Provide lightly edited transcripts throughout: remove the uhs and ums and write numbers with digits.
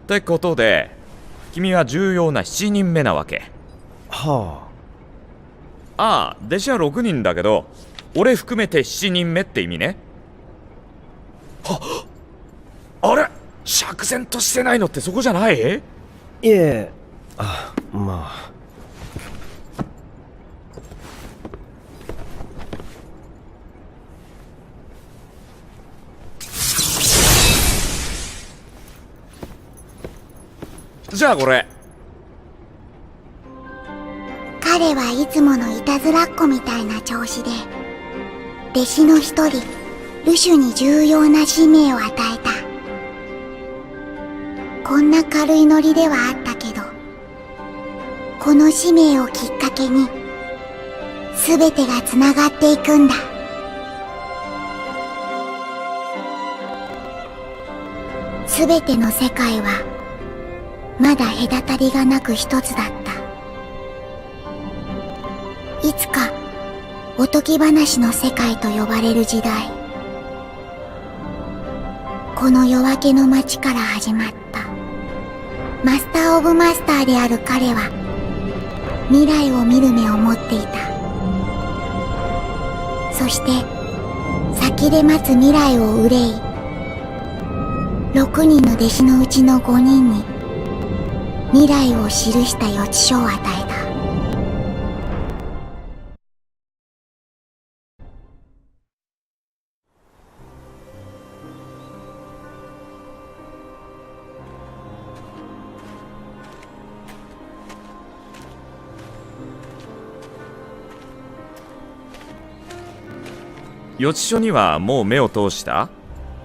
ってことで君は重要な7人目なわけ。はああ、弟子は6人だけど俺含めて7人目って意味ね。あれ、釈然としてないのってそこじゃない？いえ、まあ。じゃあこれ。彼はいつものいたずらっ子みたいな調子で、弟子の一人、ルシュに重要な使命を与えた。こんな軽いノリではあったけど、この使命をきっかけに、すべてがつながっていくんだ。すべての世界は、まだ隔たりがなく一つだった。いつかおとぎ話の世界と呼ばれる時代、この夜明けの街から始まった。マスター・オブ・マスターである彼は未来を見る目を持っていた。そして先で待つ未来を憂い、6人の弟子のうちの5人に未来を記した予知書を与えた。予知書にはもう目を通した？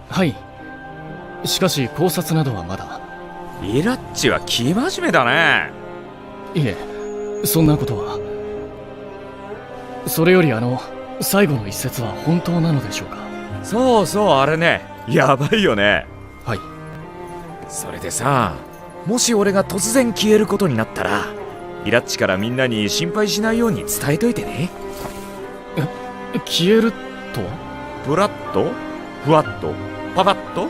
はい。しかし考察などはまだ。イラッチは生真面目だね。いえ、そんなことは。それより最後の一節は本当なのでしょうか？そうそう、あれね、やばいよね。はい。それでさ、もし俺が突然消えることになったら、イラッチからみんなに心配しないように伝えといてね。消えると？ブラッとふわっとパパッと。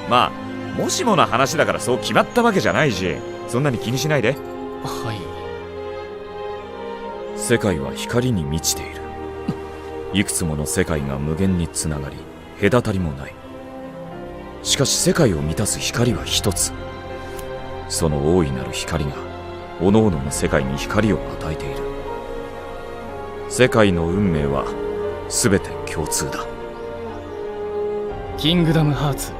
まあもしもの話だからそう決まったわけじゃないし、そんなに気にしないで。はい。世界は光に満ちている。いくつもの世界が無限につながり、隔たりもない。しかし世界を満たす光は一つ。その大いなる光が各々の世界に光を与えている。世界の運命は全て共通だ。キングダムハーツ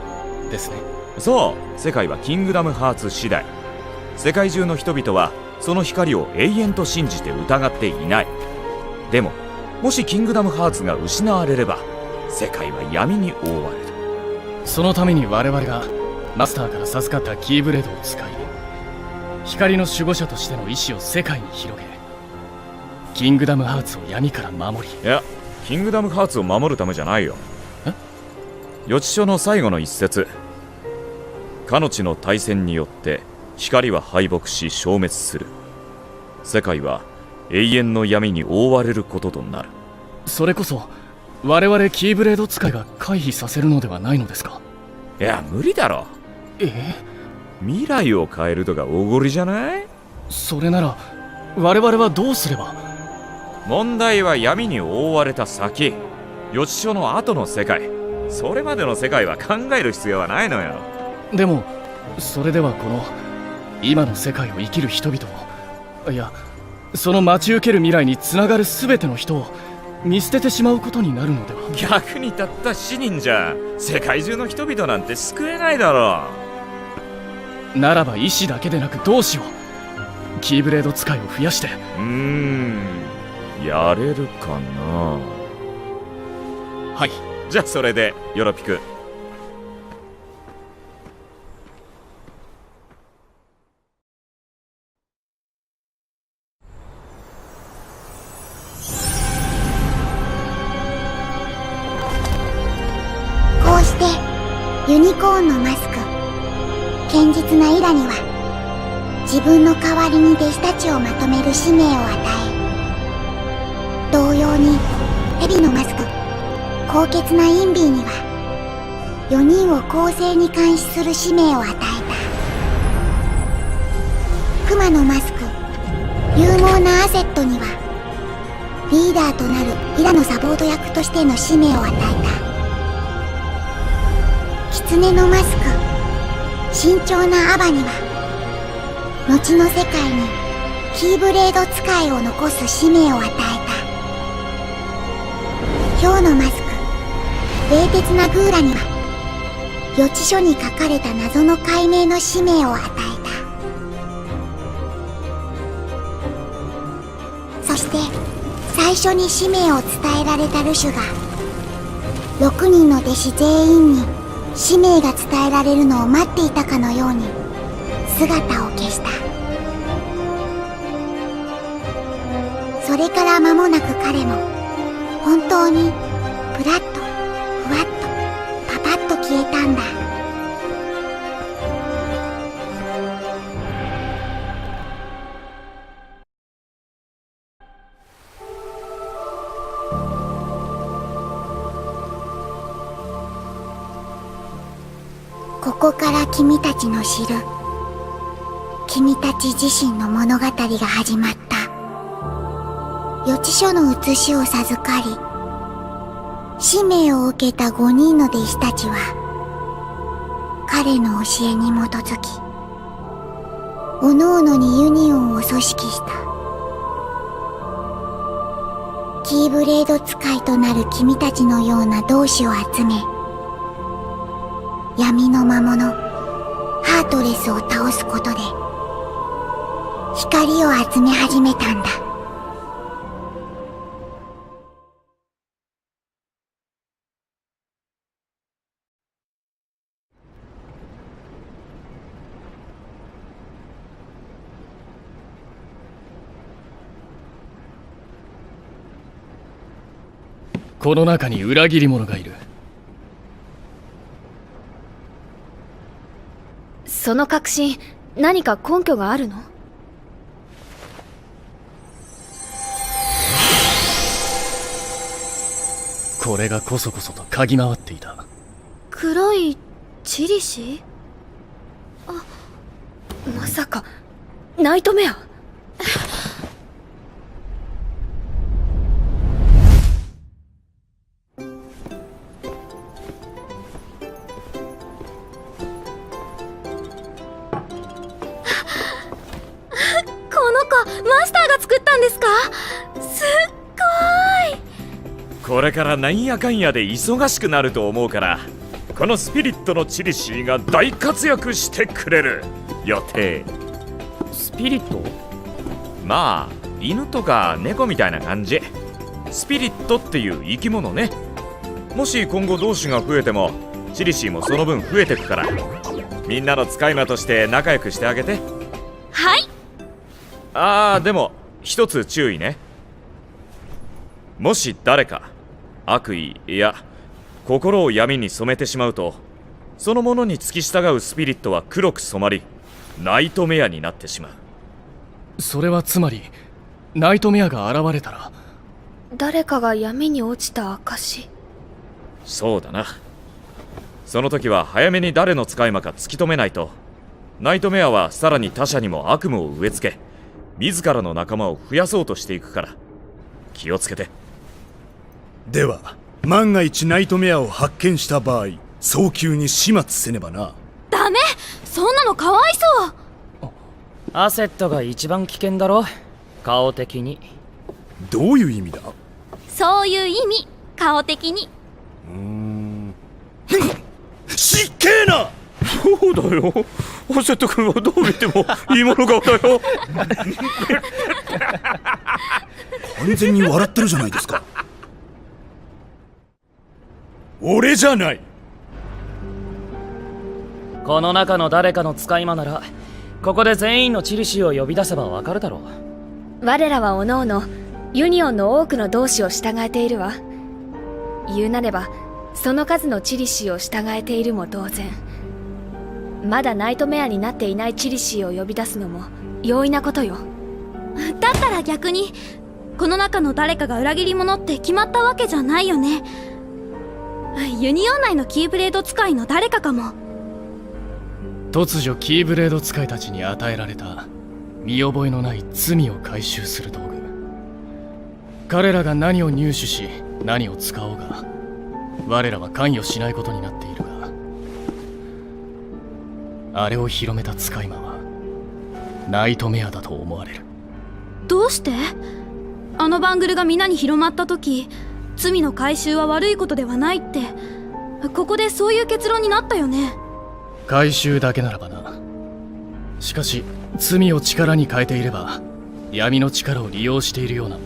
ですね。そう、世界はキングダムハーツ次第。世界中の人々はその光を永遠と信じて疑っていない。でももしキングダムハーツが失われれば世界は闇に覆われる。そのために我々がマスターから授かったキーブレードを使い、光の守護者としての意志を世界に広げ、キングダムハーツを闇から守り。いや、キングダムハーツを守るためじゃないよ。予知書の最後の一節、かの地の大戦によって光は敗北し消滅する。世界は永遠の闇に覆われることとなる。それこそ我々キーブレード使いが回避させるのではないのですか？いや、無理だろ。未来を変えるとかおごりじゃない？それなら我々はどうすれば？問題は闇に覆われた先、予知書の後の世界。それまでの世界は考える必要はないのよ。でもそれではこの今の世界を生きる人々を、いや、その待ち受ける未来につながる全ての人を見捨ててしまうことになるのでは？逆にたった7人じゃ世界中の人々なんて救えないだろう。ならば意志だけでなくどうしよう。キーブレード使いを増やして。やれるかな。はい。じゃあそれでヨロピク。こうしてユニコーンのマスク、堅実なイラには自分の代わりに弟子たちをまとめる使命を与え、同様にヘビのマスク、高潔なインビーには4人を公正に監視する使命を与えた。悪魔のマスク、勇猛なアセットにはリーダーとなるイラのサポート役としての使命を与えた。狐のマスク、慎重なアバには後の世界にキーブレード使いを残す使命を与えた。ヒョウのマスク、冷徹なグーラには予知書に書かれた謎の解明の使命を与えた。そして最初に使命を伝えられたルシュが6人の弟子全員に使命が伝えられるのを待っていたかのように姿を消した。それから間もなく彼も本当にプラッとふわっとパパッと消えたんだ。ここから君たちの知る君たち自身の物語が始まった。予知書の写しを授かり使命を受けた5人の弟子たちは彼の教えに基づきおのおのにユニオンを組織した。キーブレード使いとなる君たちのような同志を集め闇の魔物ハートレスを倒すことで光を集め始めたんだ。この中に裏切り者がいる。その確信、何か根拠があるの？これがこそこそと嗅ぎ回っていた。黒いチリシ？あ、まさかナイトメア。マスターが作ったんですか？すっごい。これからなんやかんやで忙しくなると思うからこのスピリットのチリシーが大活躍してくれる予定。スピリット？まあ犬とか猫みたいな感じ。スピリットっていう生き物ね。もし今後同士が増えてもチリシーもその分増えてくからみんなの使い魔として仲良くしてあげて。はい。でも一つ注意ね。もし誰か悪意いや心を闇に染めてしまうとそのものに付き従うスピリットは黒く染まりナイトメアになってしまう。それはつまりナイトメアが現れたら誰かが闇に落ちた証。そうだな。その時は早めに誰の使い魔か突き止めないとナイトメアはさらに他者にも悪夢を植え付け自らの仲間を増やそうとしていくから気をつけて。では万が一ナイトメアを発見した場合早急に始末せねばな。ダメ、そんなのかわいそう。アセットが一番危険だろ、顔的に。どういう意味だ？そういう意味、顔的に。失敬な。そうだよ。アセット君はどう見てもいいもの顔だよ。完全に笑ってるじゃないですか。俺じゃない。この中の誰かの使い魔ならここで全員のチリシーを呼び出せばわかるだろう。我らはおのおのユニオンの多くの同志を従えているわ。言うなればその数のチリシーを従えているも同然。まだナイトメアになっていないチリシーを呼び出すのも容易なことよ。だったら逆にこの中の誰かが裏切り者って決まったわけじゃないよね。ユニオン内のキーブレード使いの誰かかも。突如キーブレード使いたちに与えられた見覚えのない罪を回収する道具。彼らが何を入手し何を使おうが我らは関与しないことになっているが、あれを広めた使い魔はナイトメアだと思われる。どうして？あのバングルが皆に広まった時、罪の回収は悪いことではないって、ここでそういう結論になったよね。回収だけならばな。しかし罪を力に変えていれば闇の力を利用しているようなも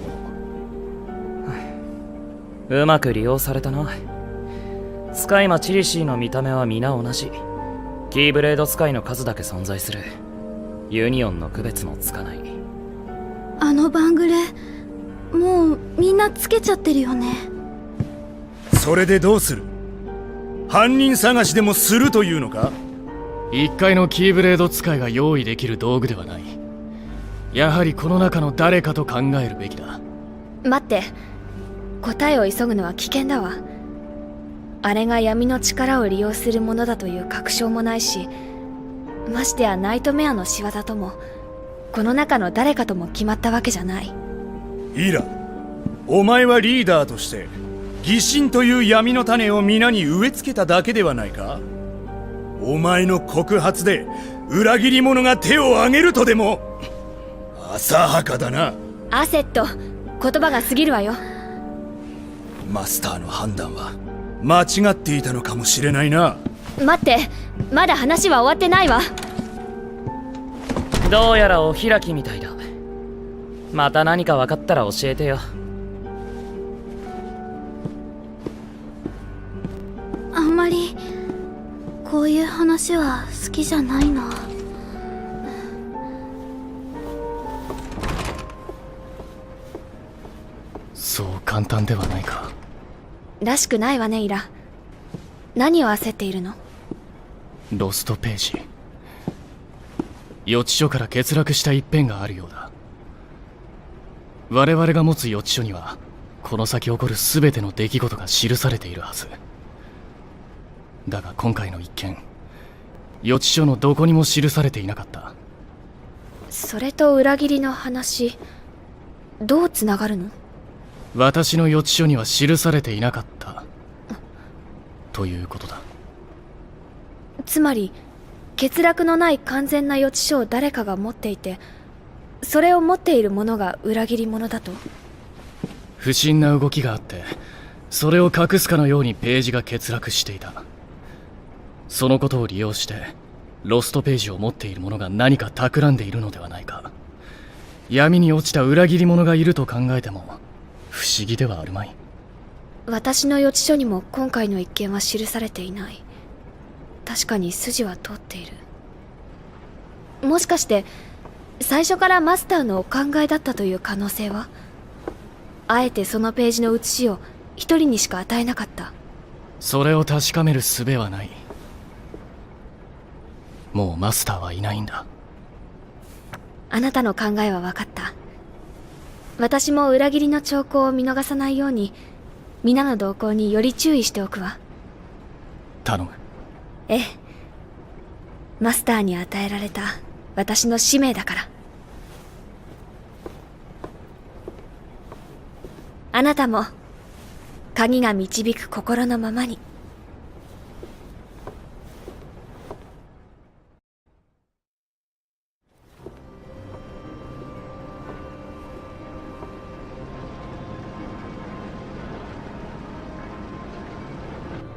の。うまく利用されたな。使い魔チリシーの見た目は皆同じ。キーブレード使いの数だけ存在する。ユニオンの区別もつかない。あのバングル、もうみんなつけちゃってるよね。それでどうする？犯人探しでもするというのか？一回のキーブレード使いが用意できる道具ではない。やはりこの中の誰かと考えるべきだ。待って、答えを急ぐのは危険だわ。あれが闇の力を利用するものだという確証もないし、ましてやナイトメアの仕業ともこの中の誰かとも決まったわけじゃない。イラ、お前はリーダーとして疑心という闇の種を皆に植え付けただけではないか？お前の告発で裏切り者が手を挙げるとでも？浅はかだな。アセット、言葉が過ぎるわよ。マスターの判断は間違っていたのかもしれないな。待って、まだ話は終わってないわ。どうやらお開きみたいだ。また何か分かったら教えてよ。あんまりこういう話は好きじゃないな。そう簡単ではないか。らしくないわね、イラ。何を焦っているの？ロストページ。予知書から欠落した一辺があるようだ。我々が持つ予知書にはこの先起こる全ての出来事が記されているはずだが、今回の一件、予知書のどこにも記されていなかった。それと裏切りの話、どうつながるの？私の予知書には記されていなかったということだ。つまり欠落のない完全な予知書を誰かが持っていて、それを持っている者が裏切り者だと？不審な動きがあって、それを隠すかのようにページが欠落していた。そのことを利用してロストページを持っている者が何か企んでいるのではないか。闇に落ちた裏切り者がいると考えても不思議ではあるまい。私の予知書にも今回の一件は記されていない。確かに筋は通っている。もしかして最初からマスターのお考えだったという可能性は？あえてそのページの写しを一人にしか与えなかった。それを確かめる術はない。もうマスターはいないんだ。あなたの考えは分かった。私も裏切りの兆候を見逃さないように皆の動向により注意しておくわ。頼む。ええ、マスターに与えられた私の使命だから。あなたも鍵が導く心のままに。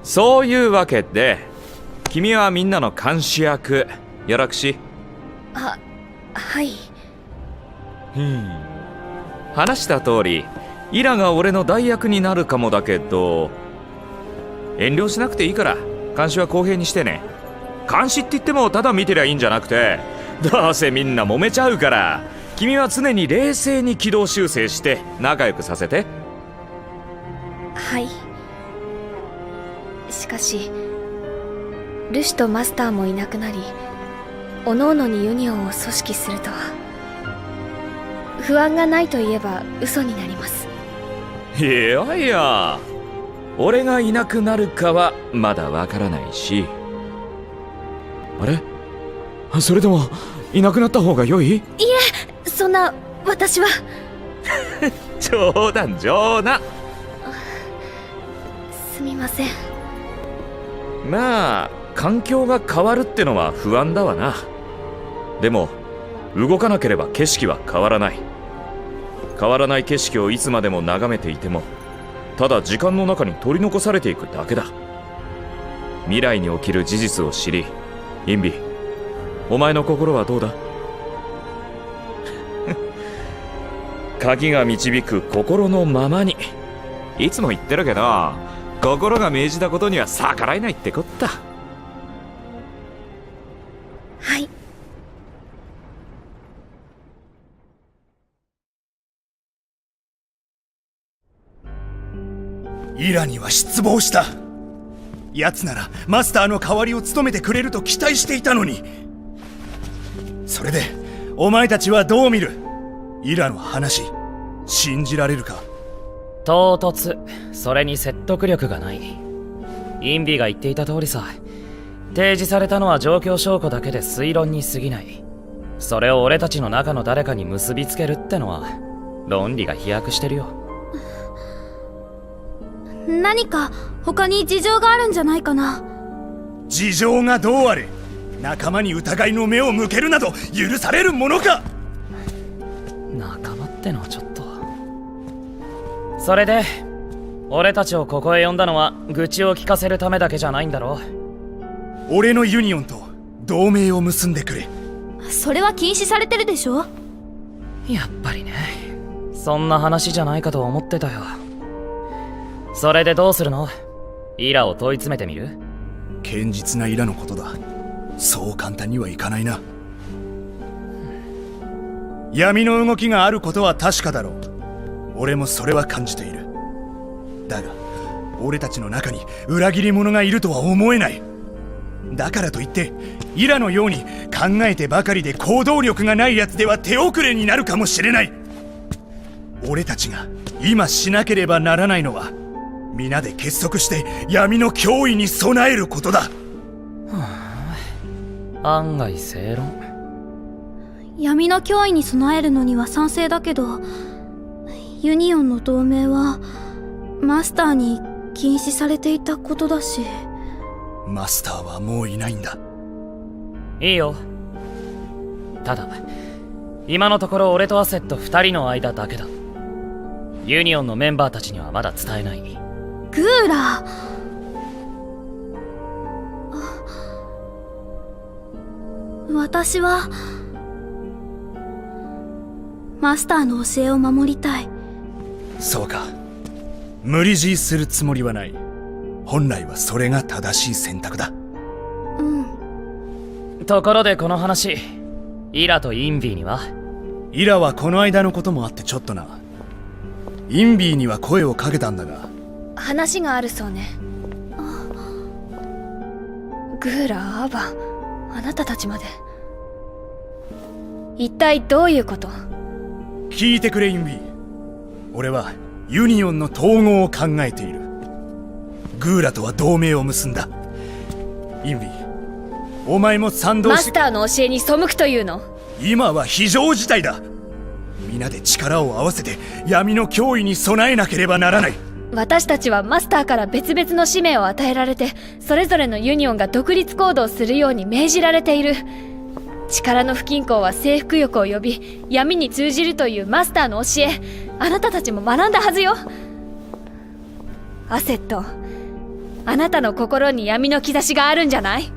そういうわけで君はみんなの監視役よろし。はい。話した通りイラが俺の代役になるかもだけど、遠慮しなくていいから監視は公平にしてね。監視って言ってもただ見てりゃいいんじゃなくて、どうせみんな揉めちゃうから君は常に冷静に軌道修正して仲良くさせて。はい。しかしルシとマスターもいなくなり、各々にユニオンを組織するとは。不安がないと言えば嘘になります。いやいや、俺がいなくなるかはまだわからないし。あれ？それでもいなくなった方が良い？いえ、そんな私は。冗談冗談。すみません。まあ環境が変わるってのは不安だわな。でも動かなければ景色は変わらない。変わらない景色をいつまでも眺めていてもただ時間の中に取り残されていくだけだ。未来に起きる事実を知り、インビ、お前の心はどうだ？鍵が導く心のままに。いつも言ってるけど、心が命じたことには逆らえないってこった。はい。イラには失望した。奴ならマスターの代わりを務めてくれると期待していたのに。それでお前たちはどう見る？イラの話信じられるか？唐突、それに説得力がない。インビが言っていた通りさ。提示されたのは状況証拠だけで推論に過ぎない。それを俺たちの中の誰かに結びつけるってのは論理が飛躍してるよ。何か他に事情があるんじゃないかな。事情がどうあれ仲間に疑いの目を向けるなど許されるものか。仲間ってのはちょっと。それで俺たちをここへ呼んだのは愚痴を聞かせるためだけじゃないんだろう。俺のユニオンと同盟を結んでくれ。それは禁止されてるでしょ。やっぱりね、そんな話じゃないかと思ってたよ。それでどうするの？イラを問い詰めてみる？堅実なイラのことだ。そう簡単にはいかないな。闇の動きがあることは確かだろう。俺もそれは感じている。だが俺たちの中に裏切り者がいるとは思えない。だからといってイラのように考えてばかりで行動力がない奴では手遅れになるかもしれない。俺たちが今しなければならないのは皆で結束して闇の脅威に備えることだ。案外正論。闇の脅威に備えるのには賛成だけど、ユニオンの同盟はマスターに禁止されていたことだし。マスターはもういないんだ。いいよ。ただ今のところ俺とアセット2人の間だけだ。ユニオンのメンバーたちにはまだ伝えない。グーラ私はマスターの教えを守りたい。そうか。無理強いするつもりはない。本来はそれが正しい選択だ。ところでこの話、イラとインビーには？イラはこの間のこともあってちょっとな。インビーには声をかけたんだが。話があるそうね。グーラ、アバ、あなたたちまで。一体どういうこと？聞いてくれインビー。俺はユニオンの統合を考えている。グーラとは同盟を結んだ。インビー、お前も賛同し。マスターの教えに背くというの？今は非常事態だ。皆で力を合わせて闇の脅威に備えなければならない。私たちはマスターから別々の使命を与えられて、それぞれのユニオンが独立行動するように命じられている。力の不均衡は征服欲を呼び、闇に通じるというマスターの教え、あなたたちも学んだはずよ。アセット、あなたの心に闇の兆しがあるんじゃない？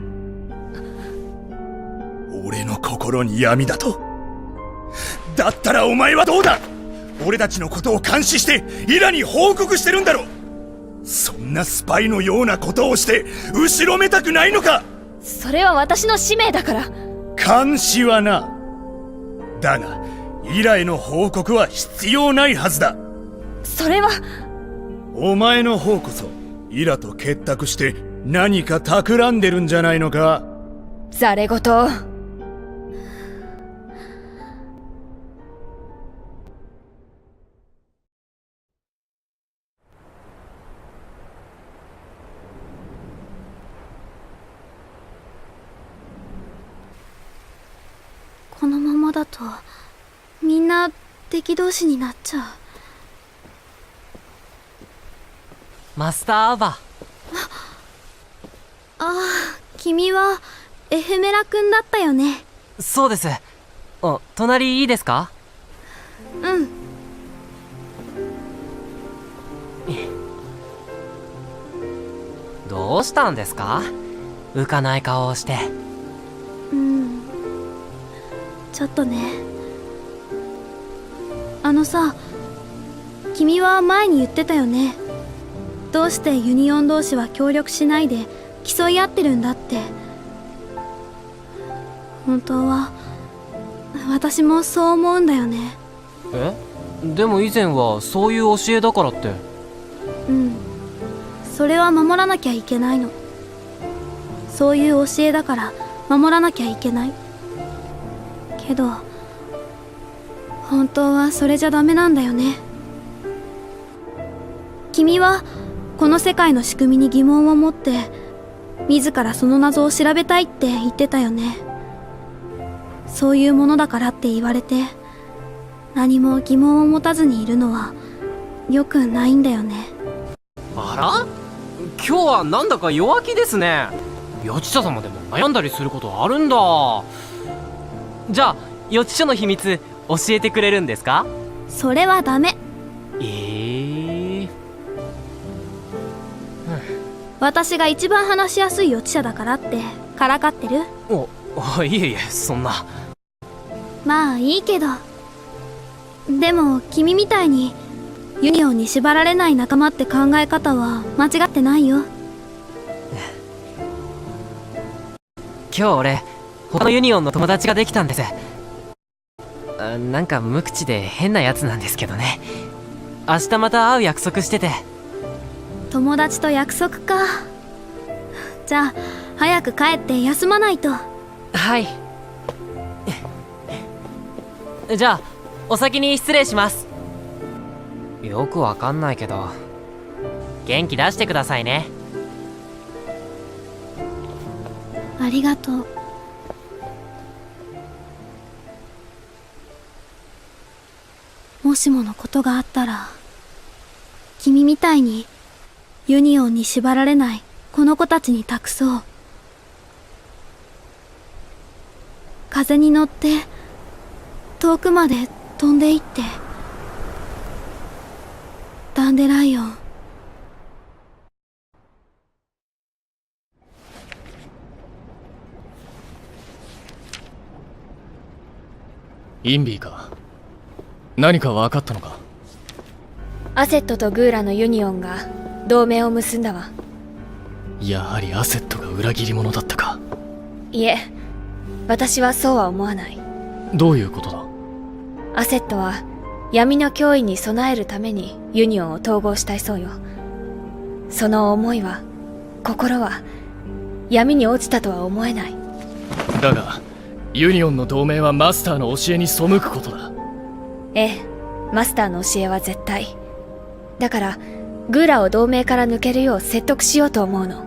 俺の心に闇だと？だったらお前はどうだ？俺たちのことを監視してイラに報告してるんだろ。そんなスパイのようなことをして後ろめたくないのか？それは私の使命だから。監視はな。だがイラへの報告は必要ないはずだ。それは。お前の方こそイラと結託して何か企んでるんじゃないのか？ざれ言。このままだとみみんな敵同士になっちゃう。マスターアバ。ああ、君はエフメラ君だったよね。そうです。隣いいですか？うん。どうしたんですか？浮かない顔をして。ちょっとね。さ、君は前に言ってたよね。どうしてユニオン同士は協力しないで競い合ってるんだって。本当は私もそう思うんだよね。でも以前はそういう教えだからって。それは守らなきゃいけないの。そういう教えだから守らなきゃいけない。けど本当はそれじゃダメなんだよね。君はこの世界の仕組みに疑問を持って自らその謎を調べたいって言ってたよね。そういうものだからって言われて何も疑問を持たずにいるのは良くないんだよね。あら？今日はなんだか弱気ですね。予知者様でも悩んだりすることあるんだ。じゃあ予知書の秘密教えてくれるんですか？それはダメ。私が一番話しやすい予知者だからってからかってる？いえいえ、そんな。まあいいけど。でも君みたいにユニオンに縛られない仲間って考え方は間違ってないよ。今日俺他のユニオンの友達ができたんです。なんか無口で変なやつなんですけどね。明日また会う約束してて。友達と約束か。じゃあ早く帰って休まないと。はい。じゃあお先に失礼します。よくわかんないけど元気出してくださいね。ありがとう。もしものことがあったら君みたいにユニオンに縛られないこの子たちに託そう。風に乗って遠くまで飛んでいって。ダンデライオン。インビーか。何か分かったのか？アセットとグーラのユニオンが同盟を結んだわ。やはりアセットが裏切り者だったか。いえ、私はそうは思わない。どういうことだ？アセットは闇の脅威に備えるためにユニオンを統合したいそうよ。その思いは、心は闇に落ちたとは思えない。だがユニオンの同盟はマスターの教えに背くことだ。ええ、マスターの教えは絶対。だからグーラを同盟から抜けるよう説得しようと思うの。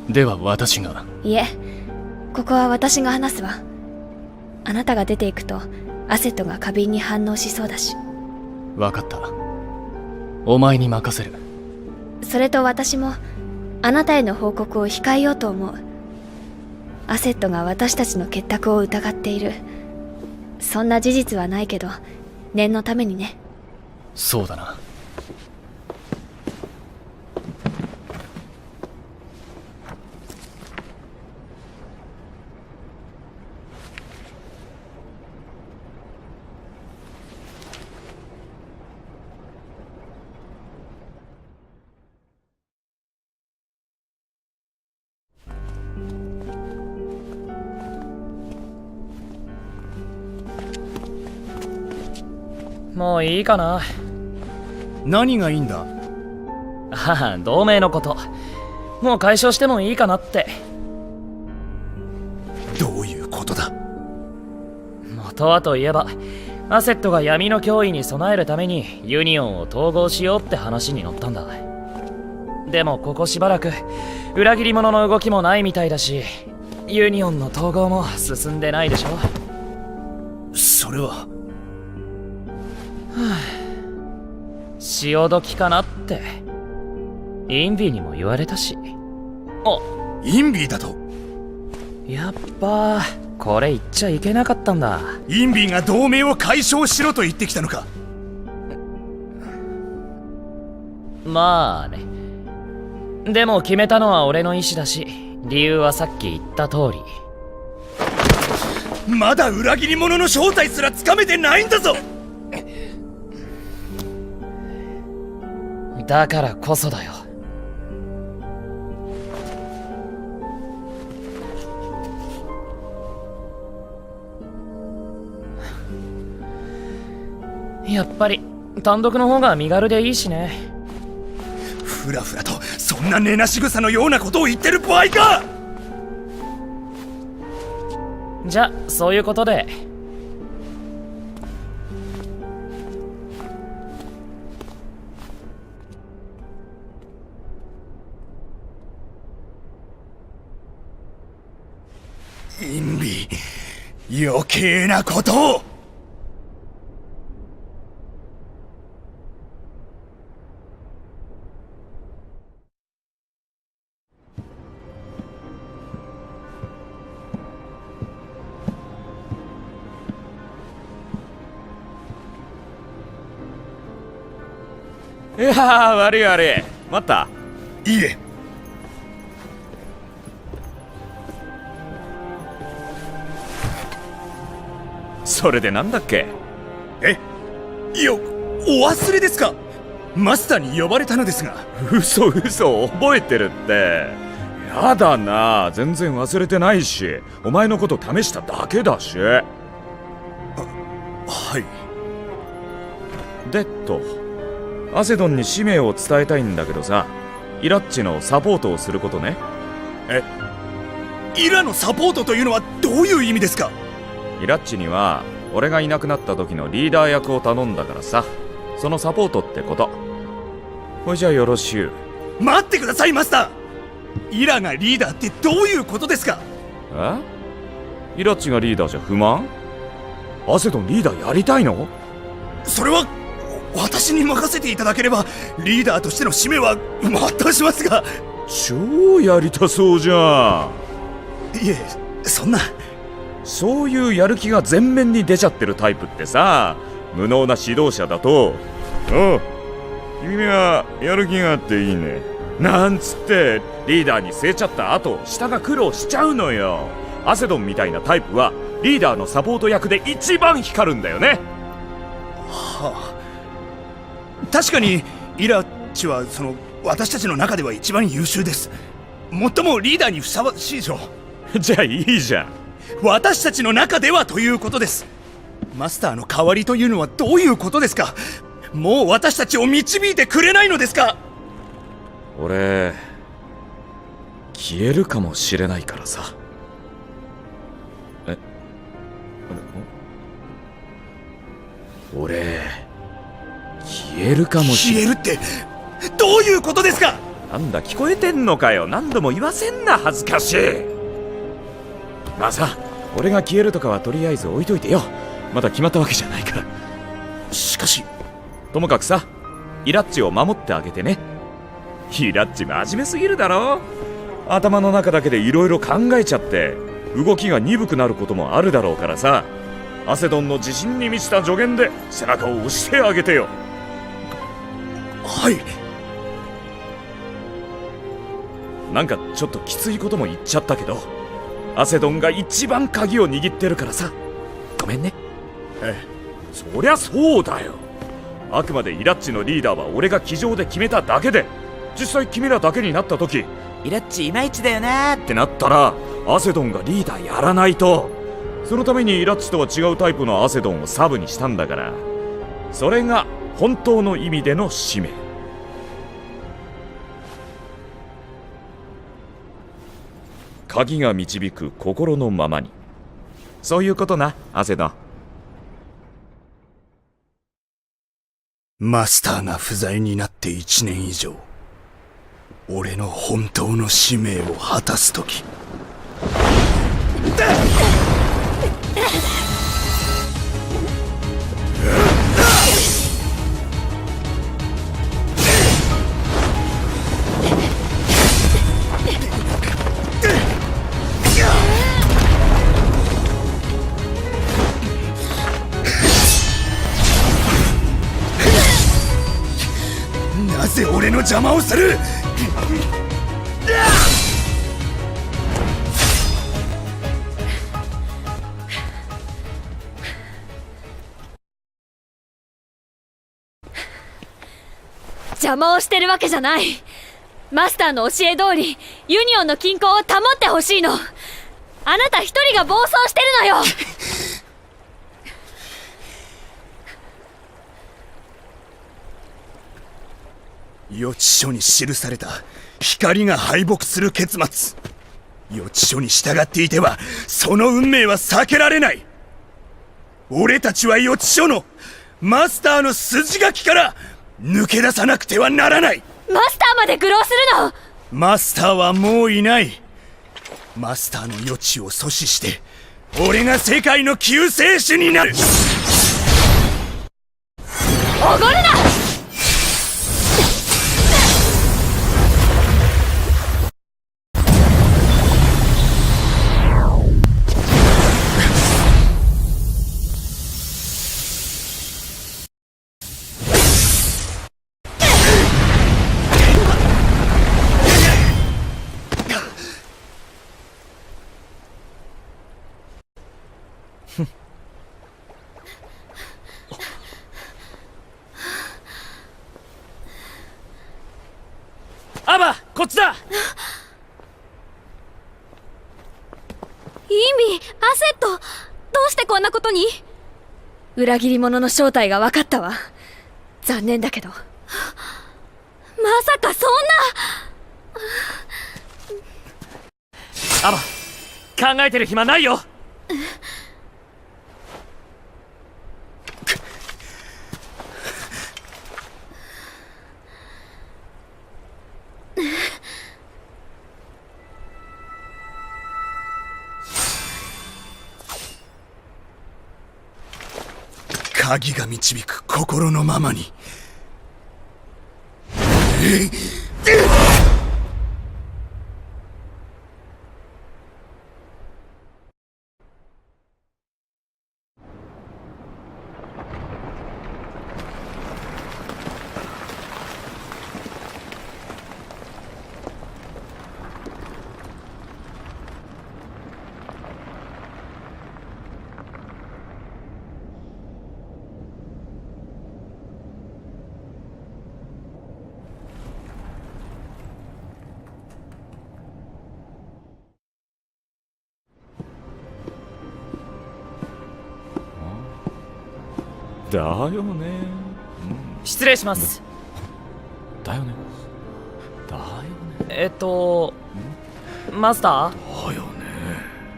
では私が。いえ、ここは私が話すわ。あなたが出ていくとアセットが過敏に反応しそうだし。分かった。お前に任せる。それと私もあなたへの報告を控えようと思う。アセットが私たちの結託を疑っている。そんな事実はないけど念のためにね。そうだな。もういいかな。何がいいんだ？ああ、同盟のこと。もう解消してもいいかなって。どういうことだ？元はといえば、アセットが闇の脅威に備えるためにユニオンを統合しようって話に乗ったんだ。でもここしばらく裏切り者の動きもないみたいだし、ユニオンの統合も進んでないでしょ。それは潮時かなって。インビーにも言われたし。インビーだと？やっぱこれ言っちゃいけなかったんだ。インビーが同盟を解消しろと言ってきたのか？まあね。でも決めたのは俺の意思だし、理由はさっき言った通り。まだ裏切り者の正体すらつかめてないんだぞ。だからこそだよ。やっぱり単独の方が身軽でいいしね。ふらふらとそんな根なし草のようなことを言ってる場合か。じゃあそういうことで。インビー、余計なことを。いやー、悪い悪い。待った。いいえ。それでなんだっけ？お忘れですか？マスターに呼ばれたのですが。嘘覚えてるって。やだな、全然忘れてないし、お前のこと試しただけだし。はい。でアセドンに使命を伝えたいんだけどさ、イラッチのサポートをすることね。イラのサポートというのはどういう意味ですか？イラッチには俺がいなくなった時のリーダー役を頼んだからさ、そのサポートってこと。ほいじゃよろしゅう。待ってくださいマスター。イラがリーダーってどういうことですか？イラッチがリーダーじゃ不満？アセドンリーダーやりたいの？それは私に任せていただければリーダーとしての使命は全うしますが。超やりたそうじゃん。いえ、そんな。そういうやる気が前面に出ちゃってるタイプってさ、無能な指導者だと「おう、君はやる気があっていいね」なんつってリーダーに据えちゃった後、下が苦労しちゃうのよ。アセドンみたいなタイプはリーダーのサポート役で一番光るんだよね。はあ、確かにイラッチは私たちの中では一番優秀です。最もリーダーにふさわしいでしょう。じゃあいいじゃん。私たちの中ではということです。マスターの代わりというのはどういうことですか？もう私たちを導いてくれないのですか？俺消えるかもしれないからさ。俺消えるかもしれない。消えるってどういうことですか？なんだ、聞こえてんのかよ。何度も言わせんな、恥ずかしい。まあさ、俺が消えるとかはとりあえず置いといてよ。まだ決まったわけじゃないから。しかし、ともかくさ、イラッチを守ってあげてね。イラッチ真面目すぎるだろ。頭の中だけでいろいろ考えちゃって動きが鈍くなることもあるだろうからさ、アセドンの自信に満ちた助言で背中を押してあげてよ。はい。なんかちょっときついことも言っちゃったけど、アセドンが一番鍵を握ってるからさ、ごめんね。そりゃそうだよ。あくまでイラッチのリーダーは俺が机上で決めただけで、実際君らだけになった時、イラッチいまいちだよなってなったらアセドンがリーダーやらないと。そのためにイラッチとは違うタイプのアセドンをサブにしたんだから、それが本当の意味での使命。鍵が導く心のままに。そういうことな、アセドン。マスターが不在になって1年以上、俺の本当の使命を果たす時。邪魔をする。邪魔をしてるわけじゃない。マスターの教え通りユニオンの均衡を保ってほしいの。あなた一人が暴走してるのよ。予知書に記された光が敗北する結末。予知書に従っていてはその運命は避けられない。俺たちは予知書のマスターの筋書きから抜け出さなくてはならない。マスターまで愚弄するの。マスターはもういない。マスターの予知を阻止して俺が世界の救世主になる。おごるな。アバ、こっちだ。インビ、アセット、どうしてこんなことに？裏切り者の正体が分かったわ。残念だけど。まさかそんな。アバ、考えてる暇ないよ。鍵が導く心のままに。だよね。失礼します。だよね。だよね。マスター？だよね。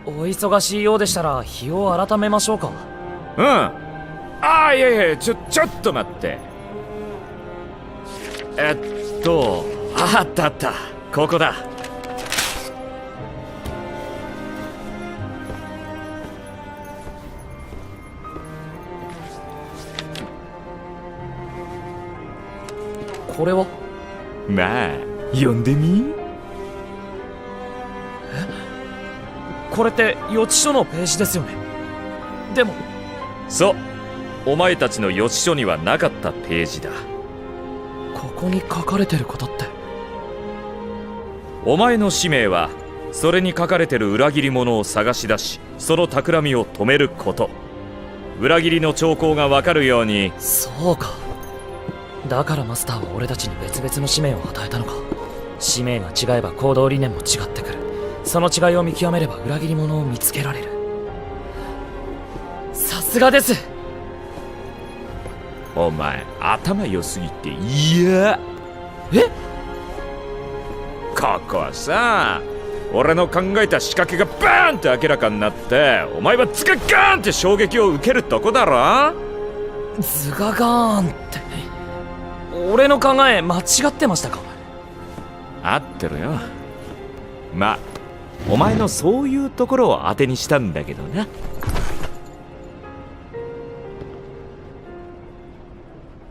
お忙しいようでしたら日を改めましょうか。うん。ああ、いやいや、ちょっと待って。あったあった。ここだ。これは？まあ、読んでみ。これって予知書のページですよね。でも。そう。お前たちの予知書にはなかったページだ。ここに書かれてることって。お前の使命はそれに書かれてる裏切り者を探し出し、その企みを止めること。裏切りの兆候がわかるように。そうか。だからマスターは俺たちに別々の使命を与えたのか。使命が違えば行動理念も違ってくる。その違いを見極めれば裏切り者を見つけられる。さすがです。お前頭良すぎて嫌。ここはさ、俺の考えた仕掛けがバーンって明らかになって、お前はズガガーンって衝撃を受けるとこだろ。ズガガーンって、俺の考え間違ってましたか？合ってるよ。まあお前のそういうところを当てにしたんだけどな。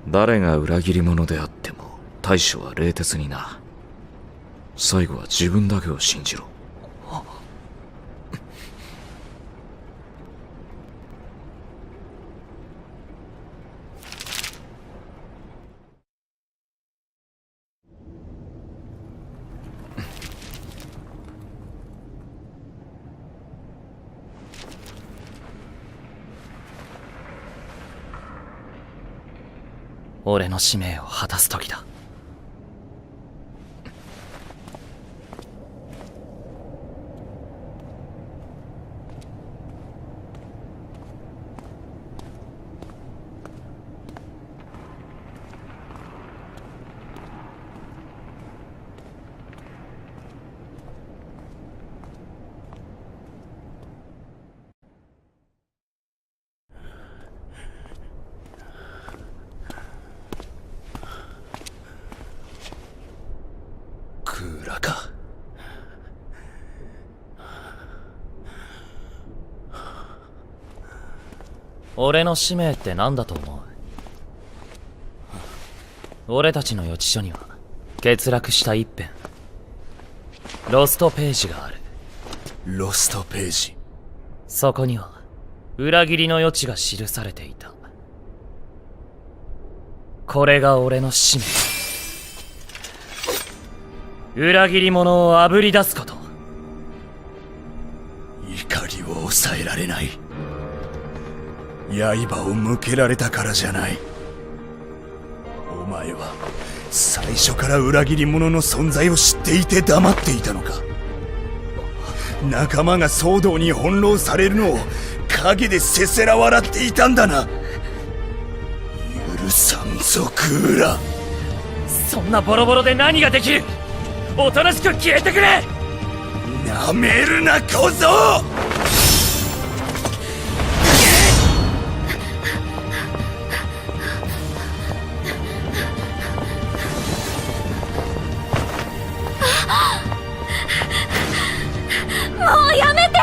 誰が裏切り者であっても対処は冷徹にな。最後は自分だけを信じろ。俺の使命を果たす時だ。クーラか。俺の使命って何だと思う？俺たちの予知書には欠落した一編、ロストページがある。ロストページ。そこには裏切りの余地が記されていた。これが俺の使命。裏切り者をあぶり出すこと。怒りを抑えられない。刃を向けられたからじゃない。お前は最初から裏切り者の存在を知っていて黙っていたのか。仲間が騒動に翻弄されるのを陰でせせら笑っていたんだな。許さんぞクーラ。そんなボロボロで何ができる？おとなしく消えてくれ！なめるな小僧！もうやめて！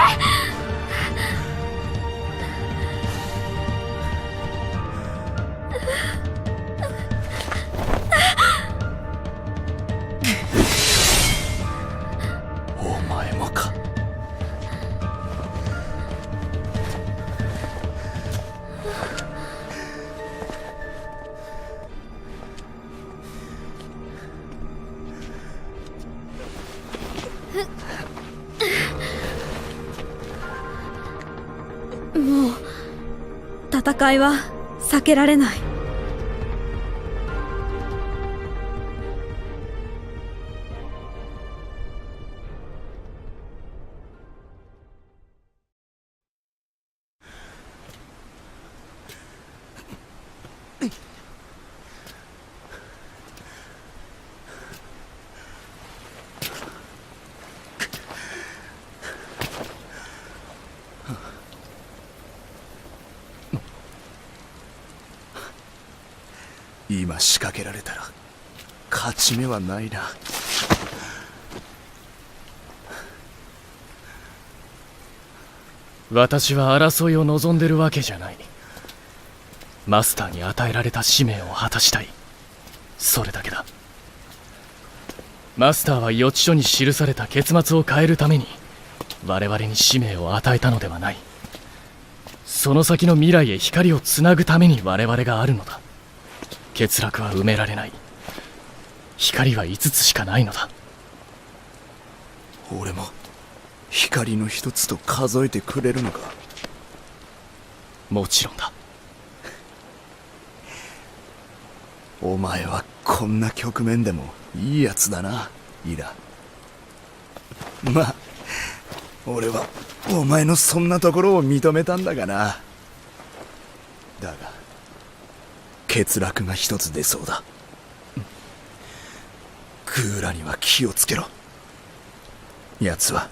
お前もか。もう戦いは避けられない。今仕掛けられたら勝ち目はないな。私は争いを望んでるわけじゃない。マスターに与えられた使命を果たしたい。それだけだ。マスターは予知書に記された結末を変えるために我々に使命を与えたのではない。その先の未来へ光をつなぐために我々があるのだ。欠落は埋められない。光は5つしかないのだ。俺も光の一つと数えてくれるのか。もちろんだ。お前はこんな局面でもいいやつだな、イラ。まあ俺はお前のそんなところを認めたんだがな。だが欠落が一つ出そうだ。クーラには気をつけろ。奴は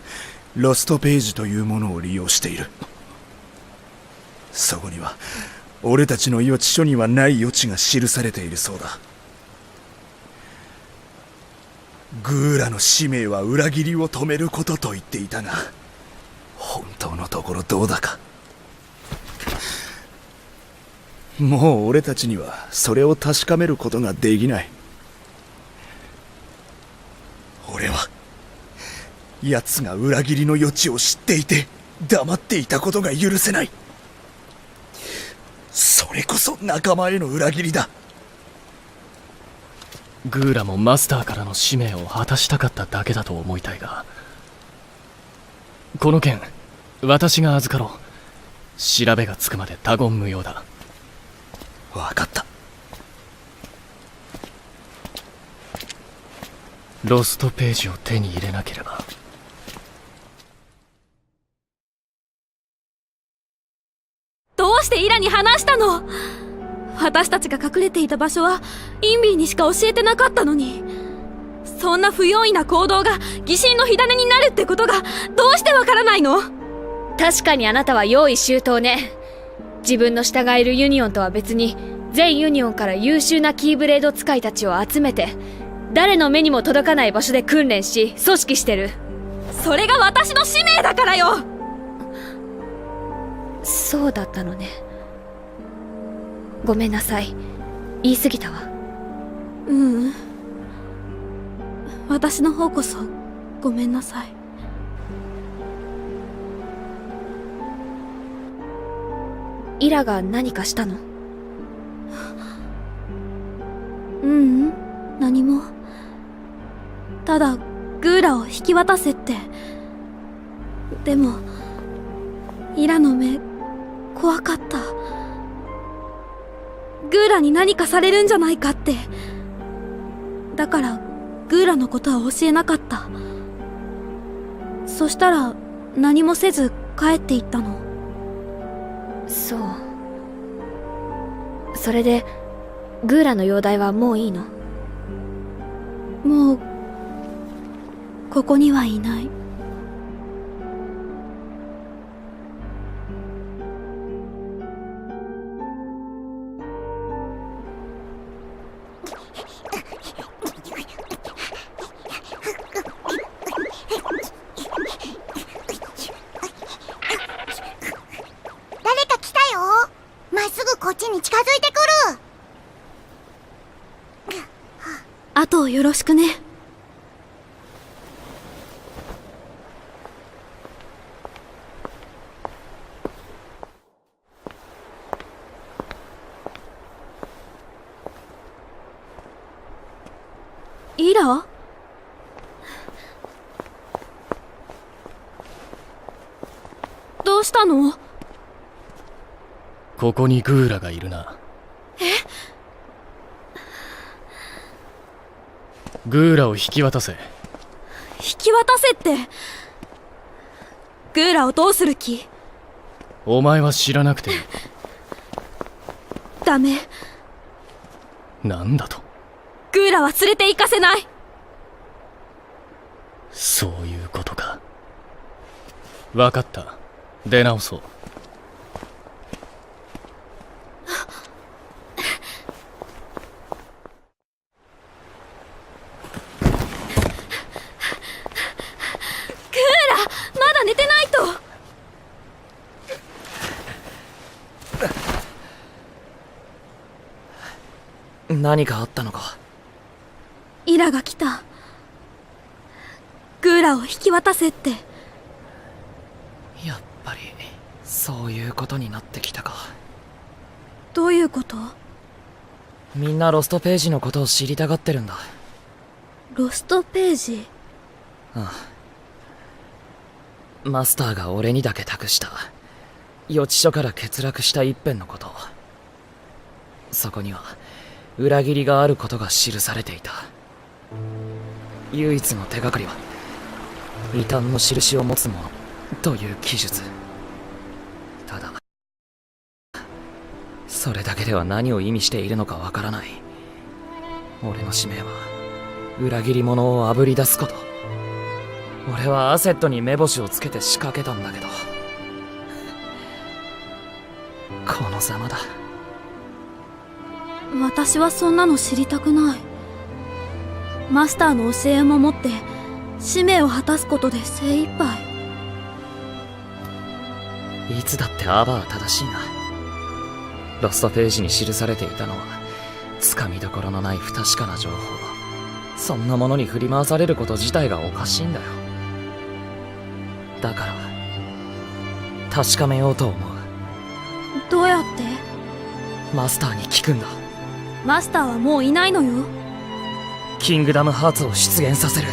ロストページというものを利用している。そこには俺たちの予知書にはない余地が記されているそうだ。グーラの使命は裏切りを止めることと言っていたが、本当のところどうだか。もう俺たちにはそれを確かめることができない。俺は奴が裏切りの余地を知っていて黙っていたことが許せない。それこそ仲間への裏切りだ。グーラもマスターからの使命を果たしたかっただけだと思いたいが、この件私が預かろう。調べがつくまで他言無用だ。分かった。ロストページを手に入れなければ。どうしてイラに話したの？私たちが隠れていた場所はインビーにしか教えてなかったのに。そんな不用意な行動が疑心の火種になるってことがどうしてわからないの？確かにあなたは用意周到ね。自分の従えるユニオンとは別に全ユニオンから優秀なキーブレード使いたちを集めて誰の目にも届かない場所で訓練し組織してる。それが私の使命だからよ。そうだったのね。ごめんなさい、言い過ぎたわ。ううん、私の方こそごめんなさい。イラが何かしたの？ううん、何も。ただグーラを引き渡せって。でもイラの目怖かった。グーラに何かされるんじゃないかって。だからグーラのことは教えなかった。そしたら何もせず帰っていったの。そう。それでグーラの容体はもういいの？もうここにはいない。誰か来たよ。まっすぐこっちに近づいてくる。あとよろしくね。イラ？どうしたの？ここにグーラがいるな。グーラを引き渡せ。引き渡せって。グーラをどうする気？お前は知らなくていい。ダメ。なんだと？グーラは連れて行かせない。そういうことか。わかった。出直そう。まだ寝てないと。何かあったのか？イラが来た。グーラを引き渡せって。やっぱりそういうことになってきたか。どういうこと？みんなロストページのことを知りたがってるんだ。ロストページ？ああ、マスターが俺にだけ託した予知書から欠落した一編のこと。そこには裏切りがあることが記されていた。唯一の手がかりは異端の印を持つものという記述。ただそれだけでは何を意味しているのかわからない。俺の使命は裏切り者をあぶり出すこと。俺はアセットに目星をつけて仕掛けたんだけど、このざまだ。私はそんなの知りたくない。マスターの教えを守って使命を果たすことで精一杯。いつだってアバは正しいな。ロストページに記されていたのはつかみどころのない不確かな情報。そんなものに振り回されること自体がおかしいんだよ。だから確かめようと思う。どうやって？マスターに聞くんだ。マスターはもういないのよ。キングダムハーツを出現させる。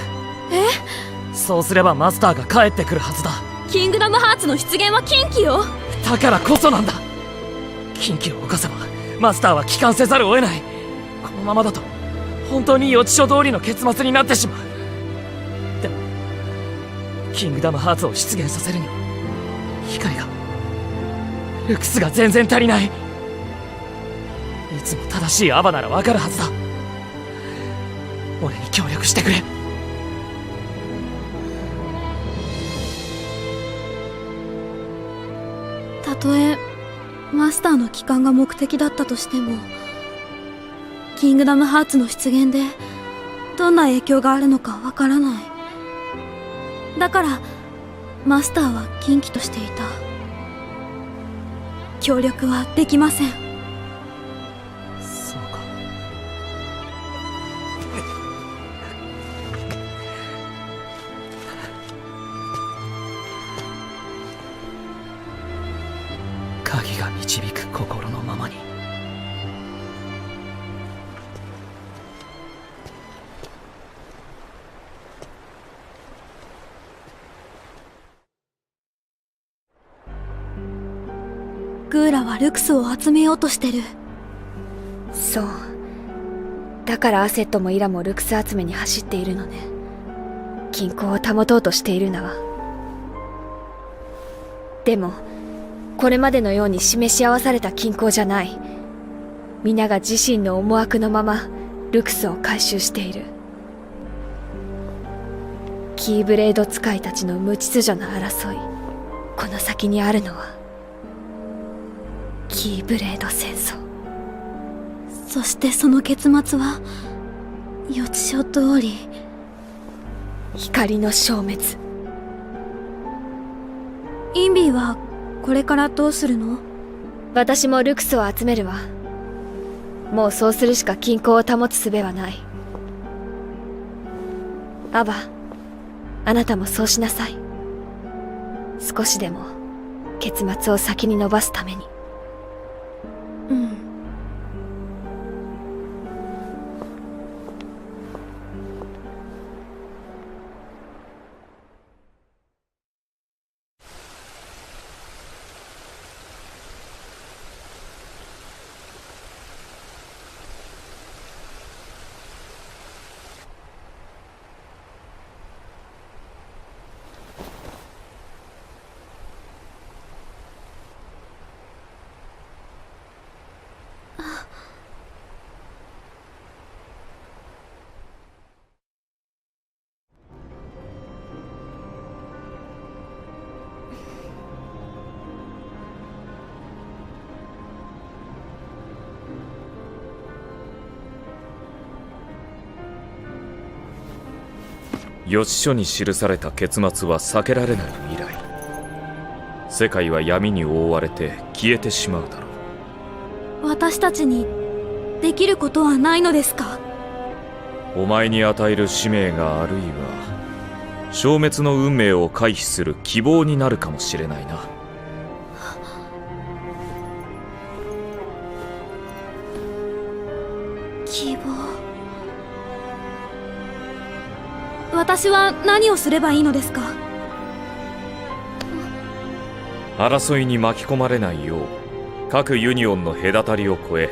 え？そうすればマスターが帰ってくるはずだ。キングダムハーツの出現は禁忌よ。だからこそなんだ。禁忌を犯せばマスターは帰還せざるを得ない。このままだと本当に予知書通りの結末になってしまう。キングダムハーツを出現させるには光がルクスが全然足りない。いつも正しいアバならわかるはずだ。俺に協力してくれ。たとえマスターの帰還が目的だったとしても、キングダムハーツの出現でどんな影響があるのかわからない。だからマスターは禁忌としていた。協力はできません。そうか。鍵が導く心のままに。グーラはルクスを集めようとしてる。そう。だからアセットもイラもルクス集めに走っているのね。均衡を保とうとしているのは。でもこれまでのように示し合わされた均衡じゃない。皆が自身の思惑のままルクスを回収している。キーブレード使いたちの無秩序な争い、この先にあるのはキーブレード戦争。そしてその結末は予知書通り光の消滅。インビーはこれからどうするの？私もルクスを集めるわ。もうそうするしか均衡を保つ術はない。アバ、あなたもそうしなさい。少しでも結末を先に伸ばすために。うん。予知書に記された結末は避けられない未来。世界は闇に覆われて消えてしまうだろう。私たちにできることはないのですか？お前に与える使命があるいは消滅の運命を回避する希望になるかもしれないな。希望。私は何をすればいいのですか？争いに巻き込まれないよう各ユニオンの隔たりを越え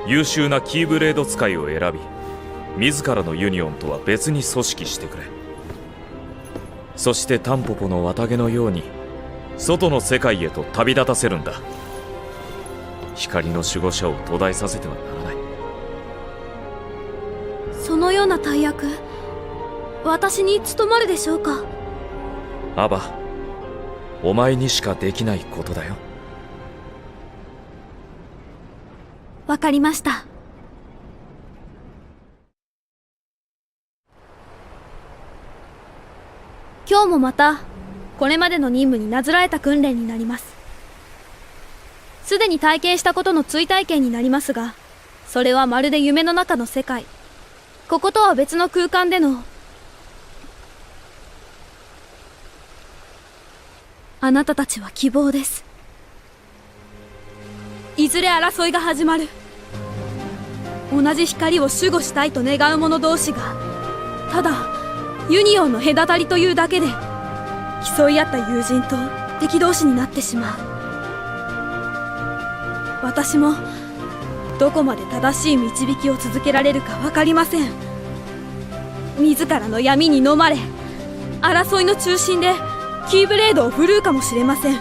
優秀なキーブレード使いを選び自らのユニオンとは別に組織してくれ。そしてタンポポの綿毛のように外の世界へと旅立たせるんだ。光の守護者を途絶えさせてはならない。そのような大役、私に務まるでしょうか？アバ、お前にしかできないことだよ。わかりました。今日もまたこれまでの任務になぞらえた訓練になります。すでに体験したことの追体験になりますが、それはまるで夢の中の世界。こことは別の空間でのあなたたちは希望です。いずれ争いが始まる。同じ光を守護したいと願う者同士がただユニオンの隔たりというだけで競い合った友人と敵同士になってしまう。私もどこまで正しい導きを続けられるか分かりません。自らの闇に飲まれ争いの中心でキーブレードを振るうかもしれません。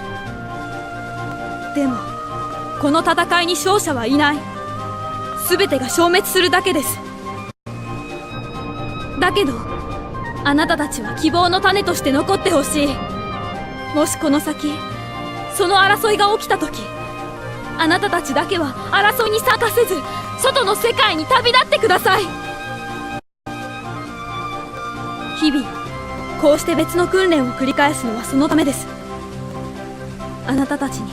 でもこの戦いに勝者はいない。全てが消滅するだけです。だけどあなたたちは希望の種として残ってほしい。もしこの先その争いが起きた時、あなたたちだけは争いに参加せず外の世界に旅立ってください。日々こうして別の訓練を繰り返すのはそのためです。あなたたちに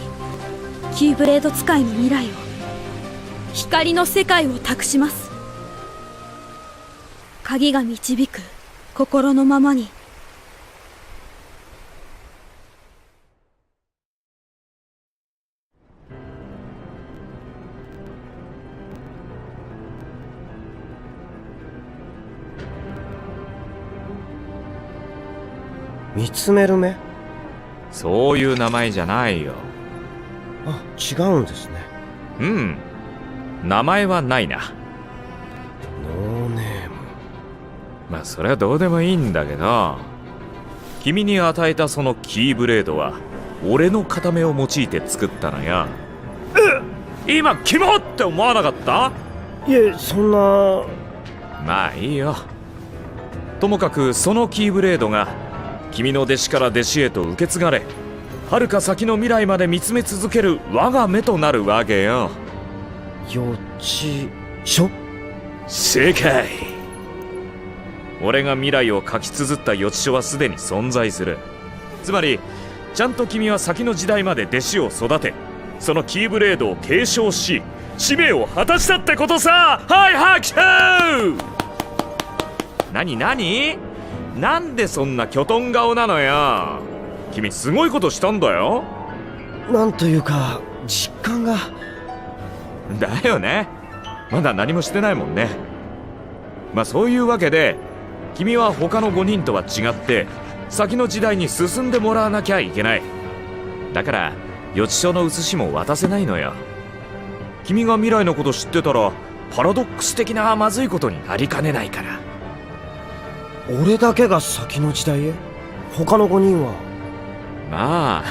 キーブレード使いの未来を、光の世界を託します。鍵が導く心のままに。見つめる目？そういう名前じゃないよ。あ、違うんですね。うん。名前はないな。ノーネーム。まあそれはどうでもいいんだけど、君に与えたそのキーブレードは俺の片目を用いて作ったのよ。今キモって思わなかった？いえ、そんな。まあいいよ。ともかくそのキーブレードが君の弟子から弟子へと受け継がれ、遥か先の未来まで見つめ続ける我が目となるわけよ。予知書？正解。俺が未来を書き綴った予知書はすでに存在する。つまりちゃんと君は先の時代まで弟子を育て、そのキーブレードを継承し使命を果たしたってことさ。はい拍手。何なんでそんなキョトン顔なのよ。君すごいことしたんだよ。なんというか実感が。だよね。まだ何もしてないもんね。まあそういうわけで君は他の5人とは違って先の時代に進んでもらわなきゃいけない。だから予知書の写しも渡せないのよ。君が未来のこと知ってたらパラドックス的なまずいことになりかねないから。俺だけが先の時代へ？他の5人は？ま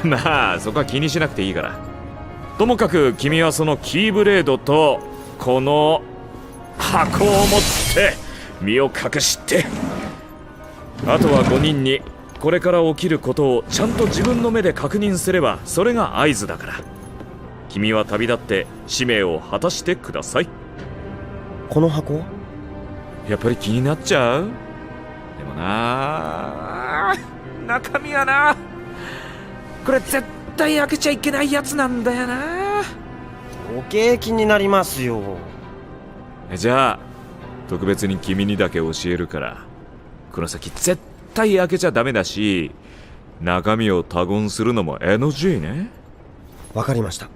あそこは気にしなくていいから。ともかく君はそのキーブレードとこの箱を持って身を隠して、あとは5人にこれから起きることをちゃんと自分の目で確認すればそれが合図だから。君は旅立って使命を果たしてください。この箱は？やっぱり気になっちゃう？でもな、中身はな、これ絶対開けちゃいけないやつなんだよな。お景気になりますよ。じゃあ特別に君にだけ教えるから、この先絶対開けちゃダメだし、中身を他言するのも NG ね。わかりました。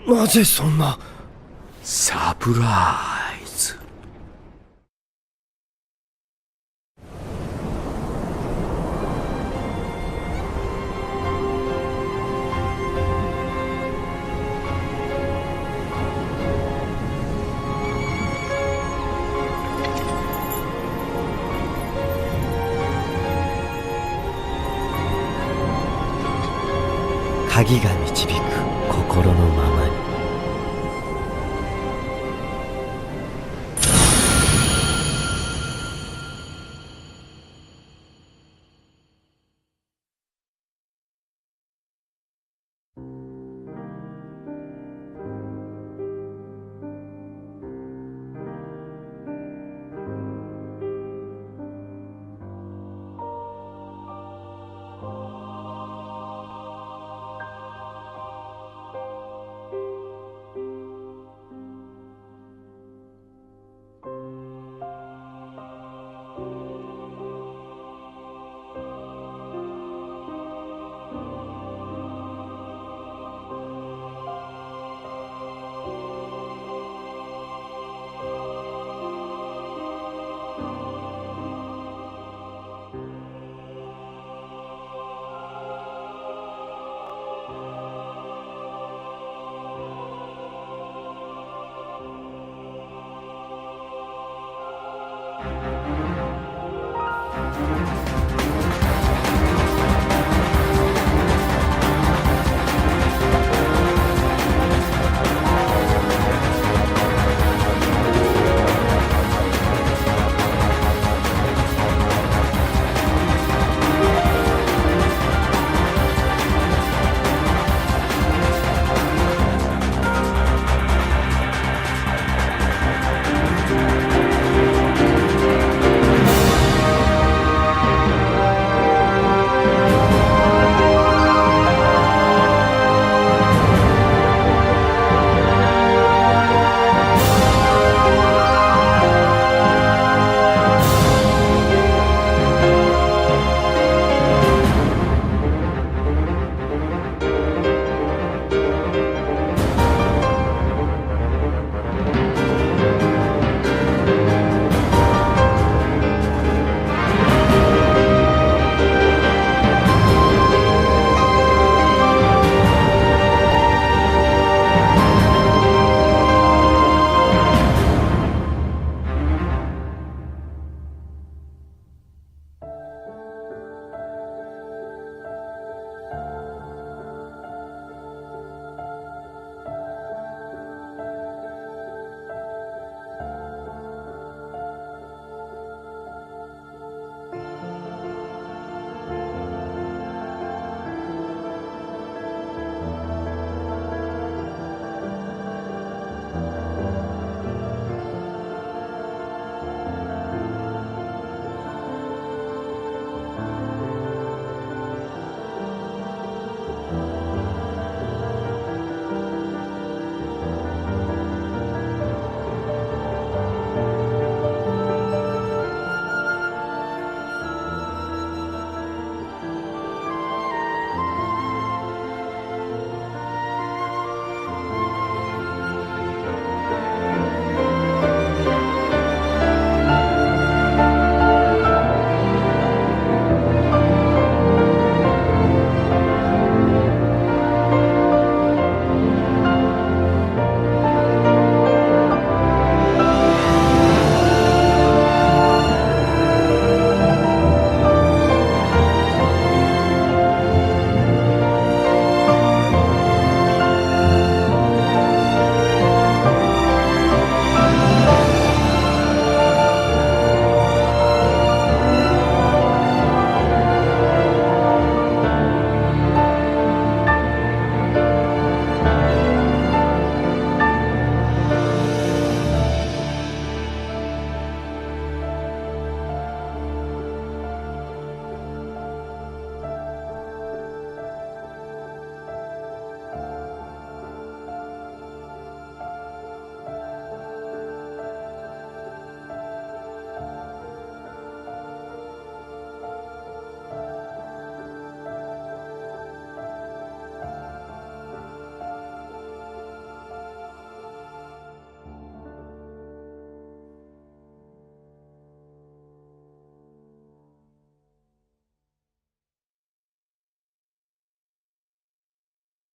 なぜそんな。サプライズ。鍵が導く心のまま。